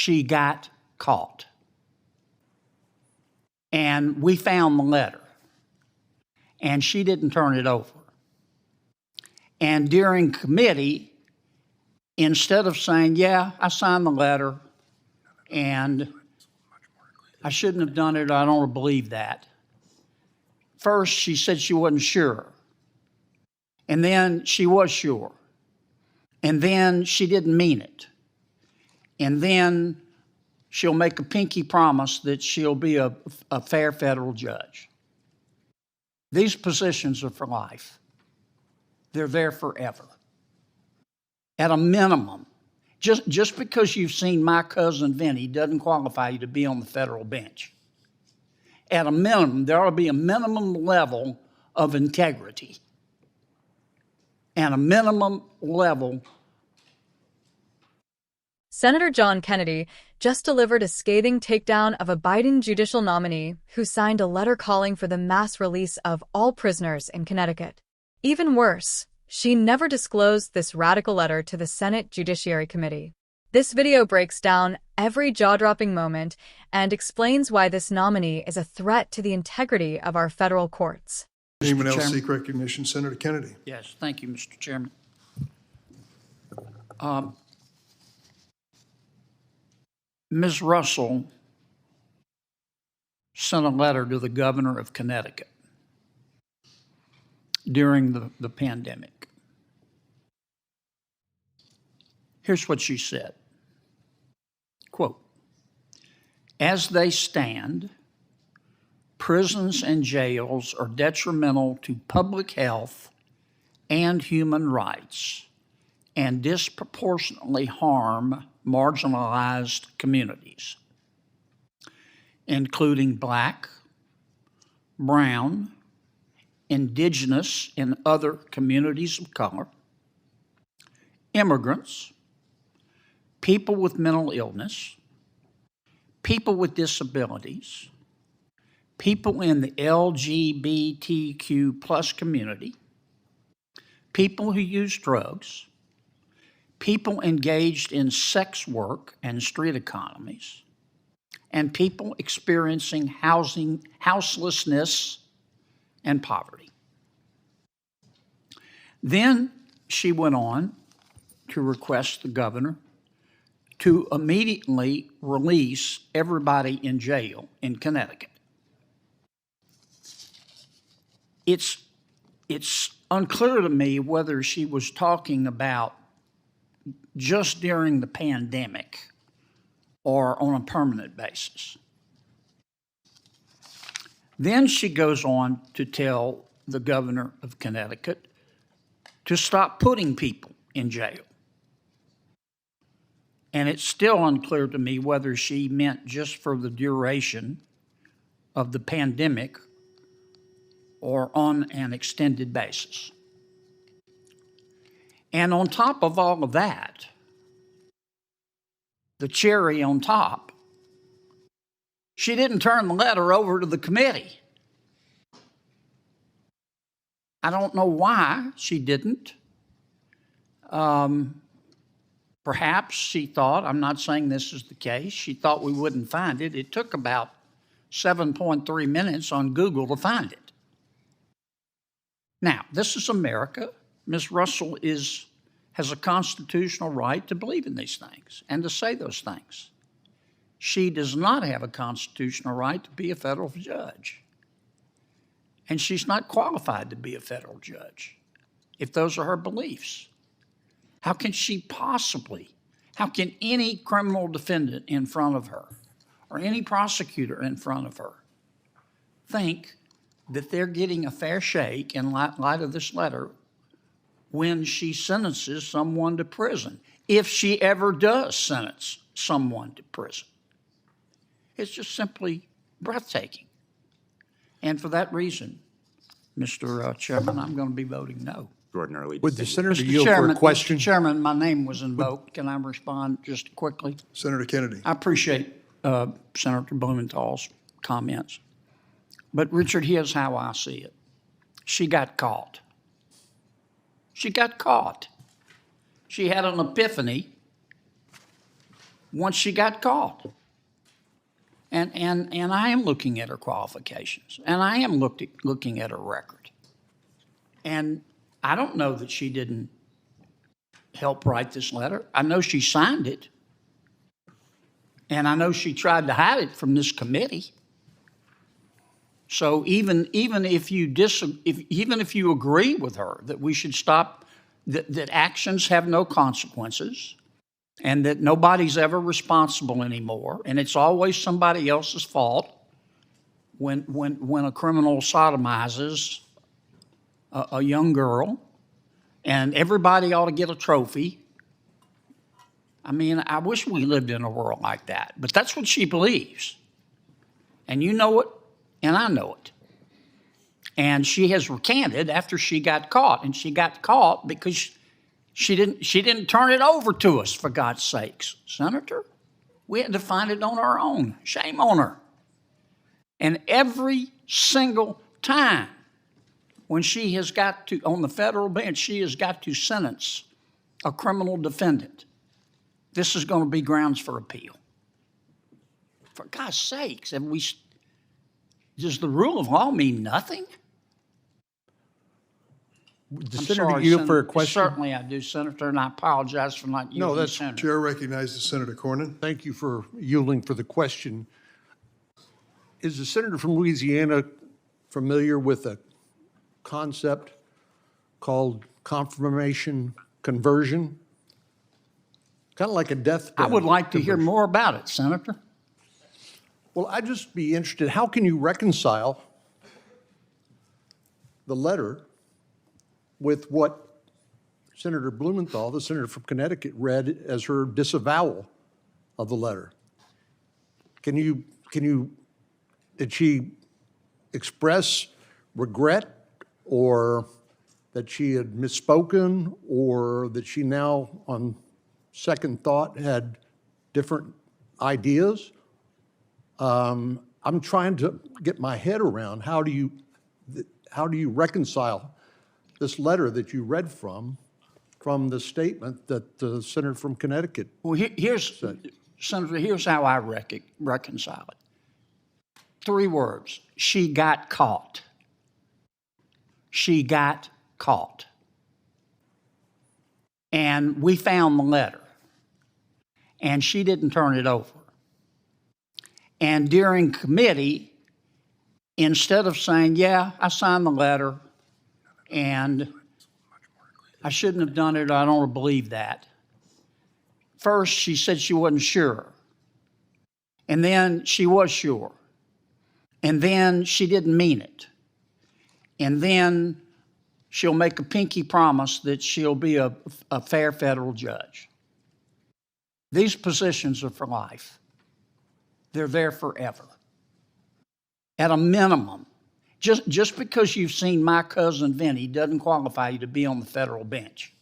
she got caught. And we found the letter. And she didn't turn it over. And during committee, instead of saying, yeah, I signed the letter and I shouldn't have done it, I don't believe that. First, she said she wasn't sure. And then she was sure. And then she didn't mean it. And then she'll make a pinky promise that she'll be a fair federal judge. These positions are for life. They're there forever. At a minimum, just because you've seen My Cousin Vinny doesn't qualify you to be on the federal bench. At a minimum, there ought to be a minimum level of integrity and a minimum level. Senator John Kennedy just delivered a scathing takedown of a Biden judicial nominee who signed a letter calling for the mass release of all prisoners in Connecticut. Even worse, she never disclosed this radical letter to the Senate Judiciary Committee. This video breaks down every jaw-dropping moment and explains why this nominee is a threat to the integrity of our federal courts. Name and else seek recognition. Senator Kennedy. Yes, thank you, Mr. Chairman. Ms. Russell sent a letter to the governor of Connecticut during the pandemic. Here's what she said, quote, "As they stand, prisons and jails are detrimental to public health and human rights and disproportionately harm marginalized communities, including Black, brown, indigenous, and other communities of color, immigrants, people with mental illness, people with disabilities, people in the LGBTQ plus community, people who use drugs, people engaged in sex work and street economies, and people experiencing houselessness and poverty." Then she went on to request the governor to immediately release everybody in jail in Connecticut. It's unclear to me whether she was talking about just during the pandemic or on a permanent basis. Then she goes on to tell the governor of Connecticut to stop putting people in jail. And it's still unclear to me whether she meant just for the duration of the pandemic or on an extended basis. And on top of all of that, the cherry on top, she didn't turn the letter over to the committee. I don't know why she didn't. Perhaps she thought, I'm not saying this is the case, she thought we wouldn't find it. It took about 7.3 minutes on Google to find it. Now, this is America. Ms. Russell has a constitutional right to believe in these things and to say those things. She does not have a constitutional right to be a federal judge. And she's not qualified to be a federal judge if those are her beliefs. How can any criminal defendant in front of her or any prosecutor in front of her think that they're getting a fair shake in light of this letter when she sentences someone to prison, if she ever does sentence someone to prison? It's just simply breathtaking. And for that reason, Mr. Chairman, I'm going to be voting no. Extraordinarily. Would the senator Mr. yield Chairman, for a question? Mr. Chairman, my name was invoked. Can I respond just quickly? Senator Kennedy. I appreciate Senator Blumenthal's comments. But Richard, here's how I see it. She got caught. She got caught. She had an epiphany once she got caught. And I am looking at her qualifications, and I am looking at her record. And I don't know that she didn't help write this letter. I know she signed it, and I know she tried to hide it from this committee. So even if you agree with her that we should stop, that actions have no consequences, and that nobody's ever responsible anymore, and it's always somebody else's fault when a criminal sodomizes a young girl, and everybody ought to get a trophy. I mean, I wish we lived in a world like that, but that's what she believes. And you know it, and I know it. And she has recanted after she got caught, and she got caught because she didn't turn it over to us, for God's sakes. Senator, we had to find it on our own. Shame on her. And every single time when she has got to, on the federal bench, she has got to sentence a criminal defendant, this is going to be grounds for appeal. For God's sakes, does the rule of law mean nothing? The Senator yield for a question? Certainly I do, Senator, and I apologize for not yielding. No, that's, Senator. Chair recognizes Senator Cornyn. Thank you for yielding for the question. Is the senator from Louisiana familiar with a concept called confirmation conversion? Kind of like a death I would like to hear conversion. more about it, Senator. Well, I'd just be interested, how can you reconcile the letter with what Senator Blumenthal, the senator from Connecticut, read as her disavowal of the letter? Did she express regret, or that she had misspoken, or that she now, on second thought, had different ideas? I'm trying to get my head around how do you reconcile this letter that you read from the statement that the senator from Connecticut Well, Senator, here's how I reconcile it. 3 words. She got caught. She got caught. And we found the letter. And she didn't turn it over. And during committee, instead of saying, yeah, I signed the letter, and I shouldn't have done it, I don't believe that. First, she said she wasn't sure. And then she was sure. And then she didn't mean it. And then she'll make a pinky promise that she'll be a fair federal judge. These positions are for life. They're there forever. At a minimum, just because you've seen My Cousin Vinny doesn't qualify you to be on the federal bench.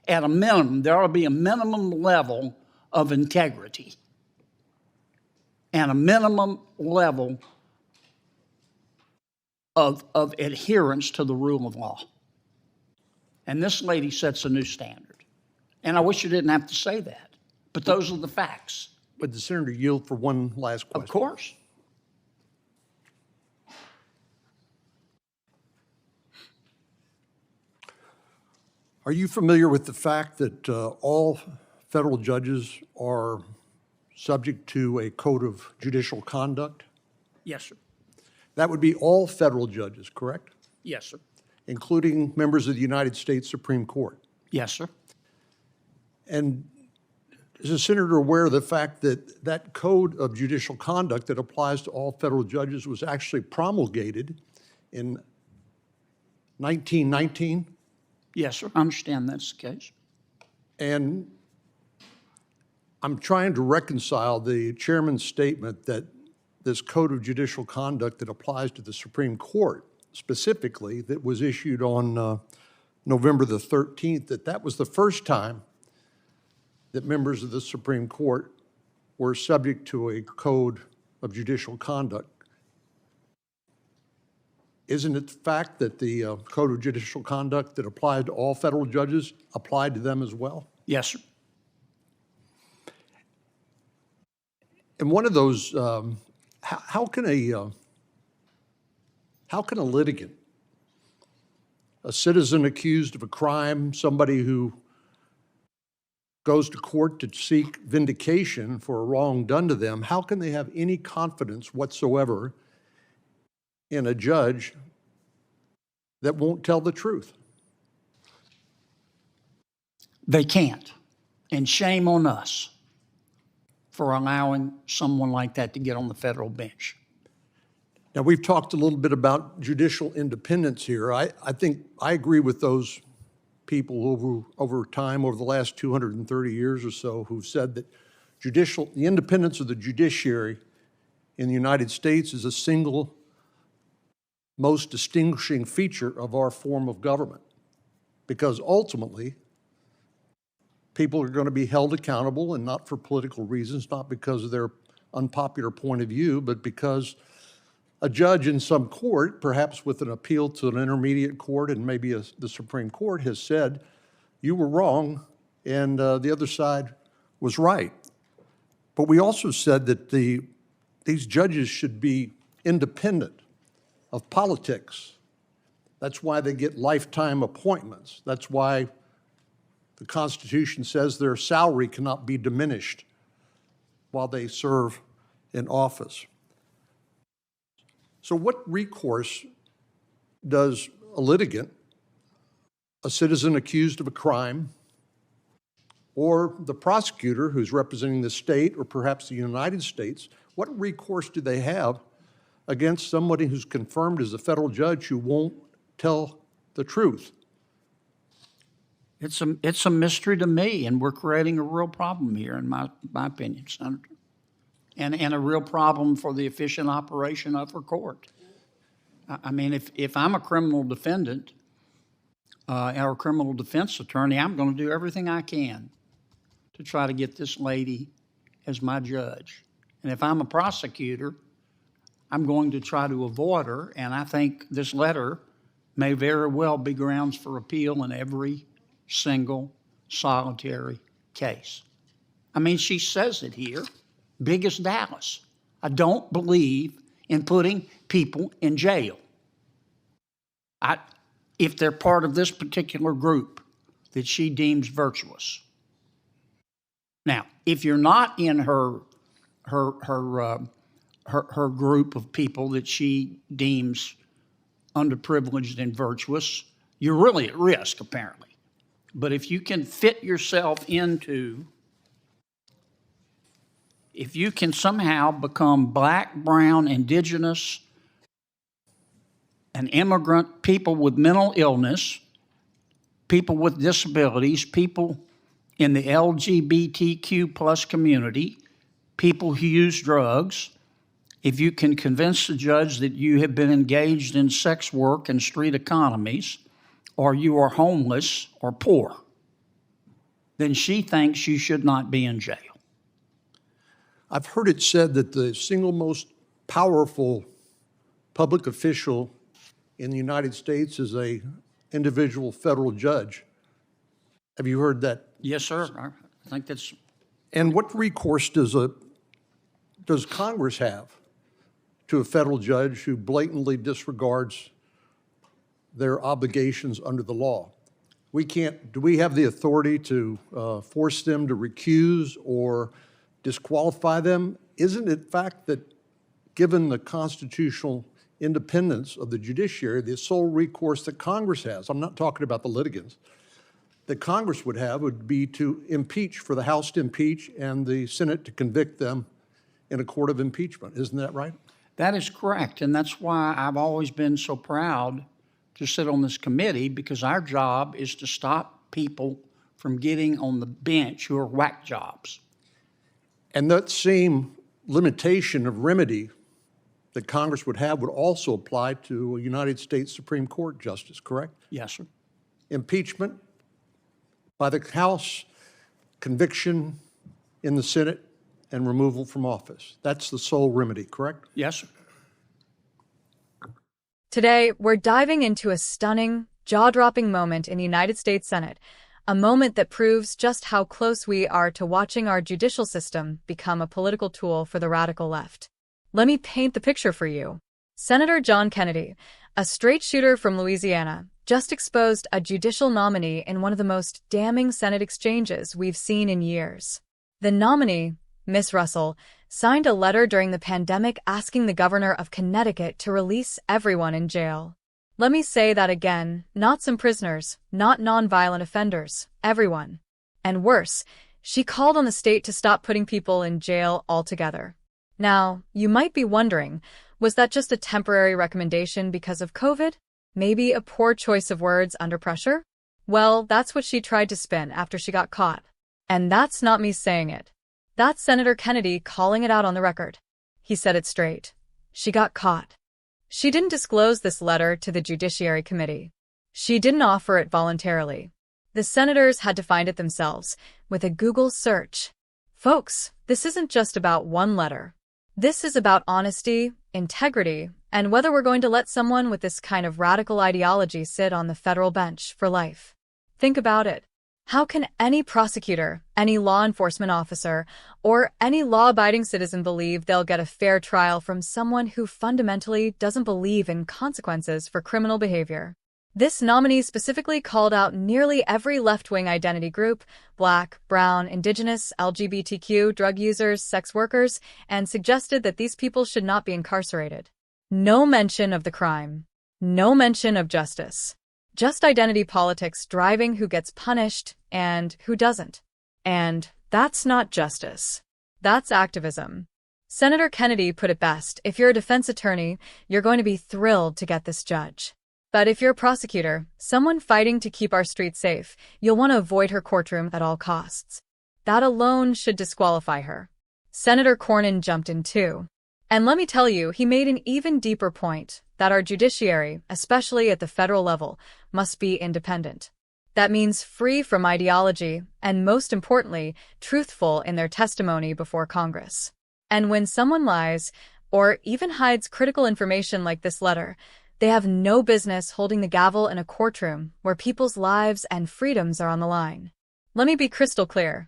At a minimum, there ought to be a minimum level of integrity and a minimum level of adherence to the rule of law. And this lady sets a new standard. And I wish you didn't have to say that, but those are the facts. Would the senator yield for one last question? Of course. Are you familiar with the fact that all federal judges are subject to a code of judicial conduct? Yes, sir. That would be all federal judges, correct? Yes, sir. Including members of the United States Supreme Court. Yes, sir. And is the senator aware of the fact that that code of judicial conduct that applies to all federal judges was actually promulgated in 1919? Yes, sir. I understand that's the case. And I'm trying to reconcile the chairman's statement that this code of judicial conduct that applies to the Supreme Court specifically, that was issued on November the 13th, that was the first time that members of the Supreme Court were subject to a code of judicial conduct. Isn't it the fact that the code of judicial conduct that applied to all federal judges applied to them as well? Yes, sir. And one of those, how can a litigant, a citizen accused of a crime, somebody who goes to court to seek vindication for a wrong done to them, how can they have any confidence whatsoever in a judge that won't tell the truth? They can't. And shame on us for allowing someone like that to get on the federal bench. Now, we've talked a little bit about judicial independence here. I think I agree with those people over time, over the last 230 years or so, who've said that the independence of the judiciary in the United States is a single most distinguishing feature of our form of government. Because ultimately, people are going to be held accountable, and not for political reasons, not because of their unpopular point of view, but because a judge in some court, perhaps with an appeal to an intermediate court and maybe the Supreme Court, has said, you were wrong and the other side was right. But we also said that these judges should be independent of politics. That's why they get lifetime appointments. That's why the Constitution says their salary cannot be diminished while they serve in office. So what recourse does a litigant, a citizen accused of a crime, or the prosecutor who's representing the state or perhaps the United States, what recourse do they have against somebody who's confirmed as a federal judge who won't tell the truth? It's a mystery to me, and we're creating a real problem here, in my opinion, Senator. And a real problem for the efficient operation of our court. I mean, if I'm a criminal defendant or a criminal defense attorney, I'm going to do everything I can to try to get this lady as my judge. And if I'm a prosecutor, I'm going to try to avoid her, and I think this letter may very well be grounds for appeal in every single solitary case. I mean, she says it here. Big as Dallas. I don't believe in putting people in jail. If they're part of this particular group that she deems virtuous. Now, if you're not in her group of people that she deems underprivileged and virtuous, you're really at risk, apparently. But if you can fit yourself into, if you can somehow become black, brown, indigenous, an immigrant, people with mental illness, people with disabilities, people in the LGBTQ plus community, people who use drugs, if you can convince the judge that you have been engaged in sex work and street economies, or you are homeless or poor, then she thinks you should not be in jail. I've heard it said that the single most powerful public official in the United States is a individual federal judge. Have you heard that? Yes, sir. I think that's. And what recourse does Congress have to a federal judge who blatantly disregards their obligations under the law? Do we have the authority to force them to recuse or disqualify them? Isn't it fact that given the constitutional independence of the judiciary, the sole recourse that Congress has, I'm not talking about the litigants, that Congress would have would be to impeach, for the House to impeach and the Senate to convict them in a court of impeachment. Isn't that right? That is correct, and that's why I've always been so proud to sit on this committee, because our job is to stop people from getting on the bench who are whack jobs. And that same limitation of remedy that Congress would have would also apply to a United States Supreme Court justice, correct? Yes, sir. Impeachment by the House, conviction in the Senate, and removal from office. That's the sole remedy, correct? Yes, sir. Today, we're diving into a stunning, jaw-dropping moment in the United States Senate, A moment that proves just how close we are to watching our judicial system become a political tool for the radical left. Let me paint the picture for you. Senator John Kennedy, a straight shooter from Louisiana, just exposed a judicial nominee in one of the most damning Senate exchanges we've seen in years. The nominee, Miss Russell, signed a letter during the pandemic asking the governor of Connecticut to release everyone in jail. Let me say that again, not some prisoners, not nonviolent offenders, everyone. And worse, she called on the state to stop putting people in jail altogether. Now, you might be wondering, was that just a temporary recommendation because of COVID? Maybe a poor choice of words under pressure? Well, that's what she tried to spin after she got caught. And that's not me saying it. That's Senator Kennedy calling it out on the record. He said it straight. She got caught. She didn't disclose this letter to the Judiciary Committee. She didn't offer it voluntarily. The senators had to find it themselves with a Google search. Folks, this isn't just about one letter. This is about honesty, integrity, and whether we're going to let someone with this kind of radical ideology sit on the federal bench for life. Think about it. How can any prosecutor, any law enforcement officer, or any law-abiding citizen believe they'll get a fair trial from someone who fundamentally doesn't believe in consequences for criminal behavior? This nominee specifically called out nearly every left-wing identity group, Black, brown, indigenous, LGBTQ, drug users, sex workers, and suggested that these people should not be incarcerated. No mention of the crime. No mention of justice. Just identity politics driving who gets punished and who doesn't. And that's not justice. That's activism. Senator Kennedy put it best: if you're a defense attorney, you're going to be thrilled to get this judge. But if you're a prosecutor, someone fighting to keep our streets safe, you'll want to avoid her courtroom at all costs. That alone should disqualify her. Senator Cornyn jumped in too. And let me tell you, he made an even deeper point, that our judiciary, especially at the federal level, must be independent. That means free from ideology, and most importantly, truthful in their testimony before Congress. And when someone lies, or even hides critical information like this letter, they have no business holding the gavel in a courtroom where people's lives and freedoms are on the line. Let me be crystal clear.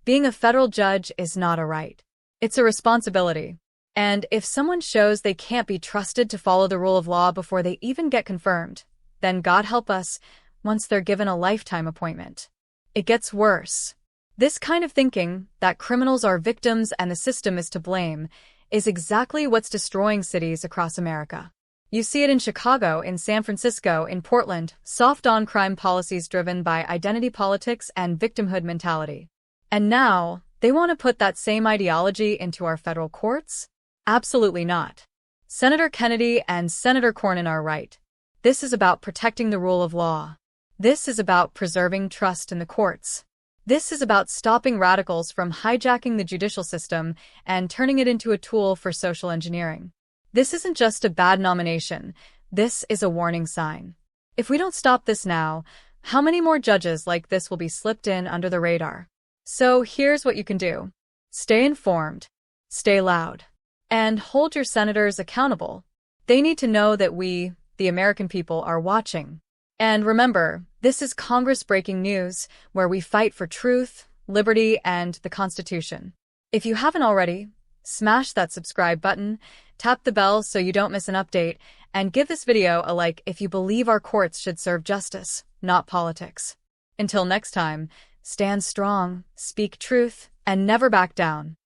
Being a federal judge is not a right. It's a responsibility. And if someone shows they can't be trusted to follow the rule of law before they even get confirmed, then God help us once they're given a lifetime appointment. It gets worse. This kind of thinking, that criminals are victims and the system is to blame, is exactly what's destroying cities across America. You see it in Chicago, in San Francisco, in Portland, soft on-crime policies driven by identity politics and victimhood mentality. And now, they want to put that same ideology into our federal courts? Absolutely not. Senator Kennedy and Senator Cornyn are right. This is about protecting the rule of law. This is about preserving trust in the courts. This is about stopping radicals from hijacking the judicial system and turning it into a tool for social engineering. This isn't just a bad nomination. This is a warning sign. If we don't stop this now, how many more judges like this will be slipped in under the radar? So here's what you can do. Stay informed. Stay loud. And hold your senators accountable. They need to know that we, the American people, are watching. And remember, this is Congress Breaking News, where we fight for truth, liberty, and the Constitution. If you haven't already, smash that subscribe button, tap the bell so you don't miss an update, and give this video a like if you believe our courts should serve justice, not politics. Until next time, stand strong, speak truth, and never back down.